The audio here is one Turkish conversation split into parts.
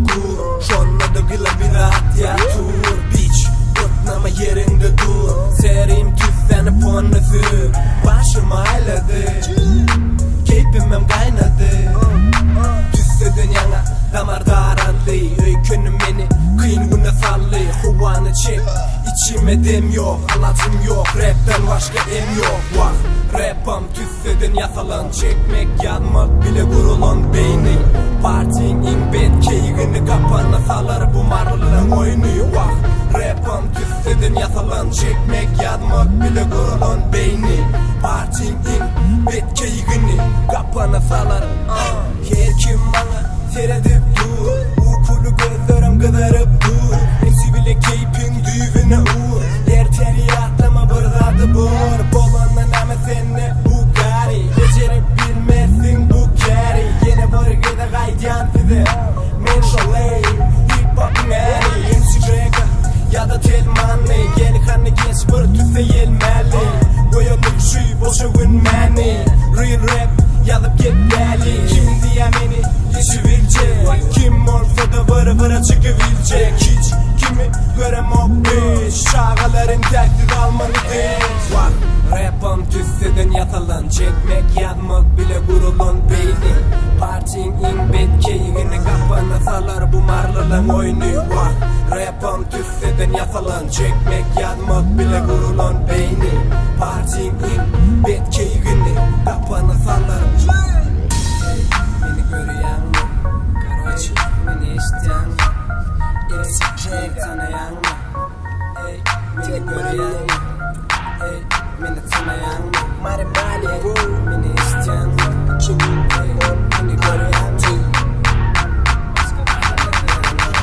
kur. Şonla da gıla bir rahat ya tur. Biç bıknama yerinde dur. Serim tüfeni ponlası başıma ayladı. Keyfimem kaynadı. Tüsseden yana damar darandı. Öykünüm beni kıyın güne sallı. Huvanı çek içime dem yok. Alacım yok rapten başka em yok. Vah rapam tüsseden yasalan. Çekmek yanmak bile gurulan beyni. Partin in bed keyigini kapana salar bu marlılığın oyunu. Vah rapam tüsseden yasalan. Çekmek yanmak bile gurulan beyni. Partin in bed keyigini kapana salar. Her kim bana seyredip dur. Ukulu gözlerim kıdarıp dur. Hepsi bile keyfin düğüne uğur. Erteri atlama bırdadı bor. Bolanla nama senne bu gari. Becerip bilmezsin bu kari. Yine bırgıda kaydan size men şolayım. Hip hop'un eri MC Rega ya da Telmanli. Geli kanı geç bir tüse yelmeli. Koyalım şu boşa günmeni. Real rap yalıp gitmeli. Kim diye beni geçivilecek. Kim olsa da vıra vıra çıkıvilecek. Hiç kimi göremok biş. Şağaların tehdit almanı değil. Vah rapam tüsseden yatalan. Çekmek yanmak bile gurulun beyni. Partin in bed keyigini kapana salar bu marlılığın oyunu. Vah rapam tüsseden yatalan. Çekmek yanmak bile gurulun beyni. Partin in bed keyigini kapana salar. Beni görüyen mi? Karoç beni isteyen mi? Ey tanıyan mı? Ey beni görüyen mi? Ey beni tanıyan mı? Mari mari beni isteyen mi? Ey beni görüyen mi?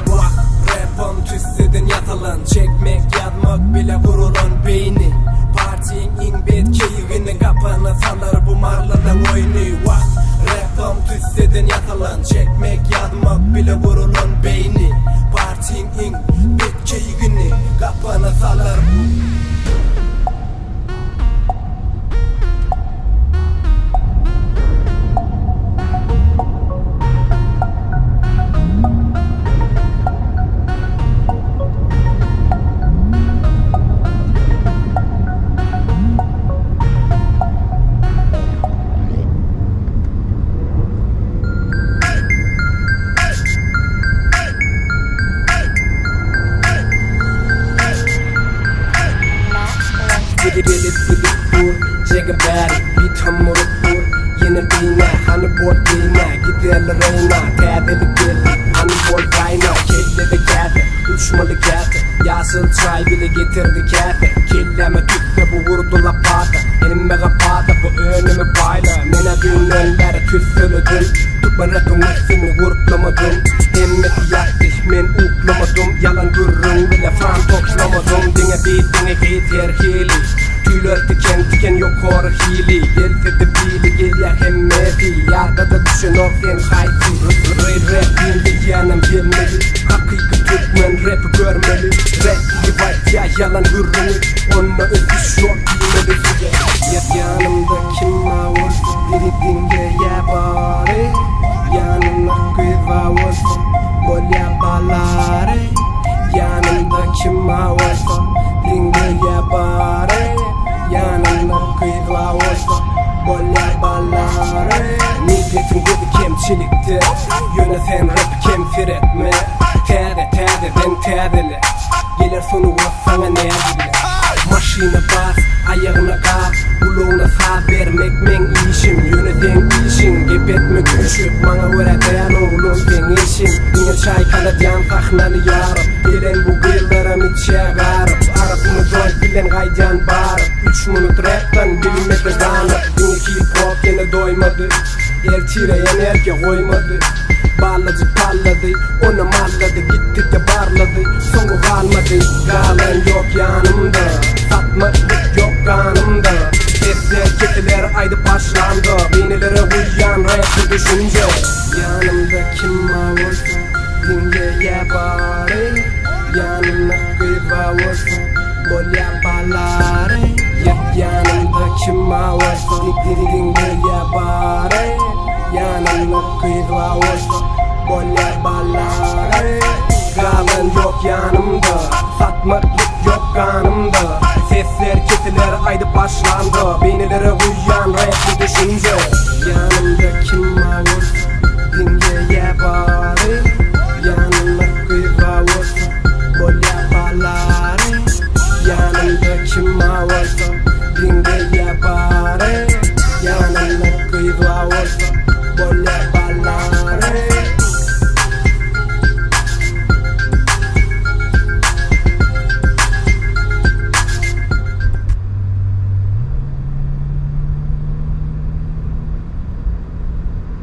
Vah rapam tüsseden yatalan. Çekmek yanmak bile gurulan beyni. Partin in bed keyigini kapana salar bu marlılığın oyunu. Vah rapam tüsseden yatalan. Çekmek yanmak bile gurulan beyni. Partin in bed keyigini kapana salar bu. Bilip vur, çeke bari, bir tam vurup vur. Yine dine, hani bol dine. Giderli reyna, tədeli geldi. Hani bol kayna, kelle de geldi. Uçmalı geldi, yasıl çay bile getirdi geldi. Kelleme tüfle bu vurdu lapata. Elime kapata, bu önümü bayla. Mene dünenlere tüfölüdüm. Tutma rapın üstünü vurtlamadım. Hemmeti yaktış, men uklamadım. Yalan durrun bile fan toplamadım. Dine yeter hili. Tüyler tiken yok kor hili. Gelse de bili gel ya hemmeti. Yarda da düşen o sen hayti. Rap bildi yanım gelmeli. Hakiki Türkmen rapı görmeli. Rap gibi white ya yalan hürrünü. Onunla öpüş yok bilmeli size. Yanımda kim olsa biri dinle ya bari. Yanımda kıyva olsa bol ya balare. Yanımda kim olsa dinle ya bari. Yanımda kıyva olsa bol ya balare. Milletin gibi kemçilikti. Yöneten rap kemfir etme. Tede ben tedeli. Gelir sonu vassana ne bile. Maşine bas, ayağına kalk. Uluğuna sağ vermek men işim. Yöneten işin, gebetmek düşüp. Bana göre dayan oğlum sen işin. Yine çay kanadyan kahnalı yarıp. Gelen bu kıyılara mitçe garıp. Arasını doy bilen kaydan bağırıp. 3 minut raptan bilimetre danıp. Yine hip hop yine doymadı. Ertire enerji koymadı. Bağladı palladı, onu malladı. Gitti de barladı, sonu kalmadı. Galan yok yanımda, satmadık yok kanımda. Sesler ketiler aydı başlandı. Beynilere uyuyan rap'ı düşünce. Yanımda kim olsa dinle ya bari. Yanımda kıyva olsa bol ya balare. Yanımda kim olsa dinle ya bari. Yanımda kıyva olsa bol ya balare. yanımda, satmaklık yok kanımda.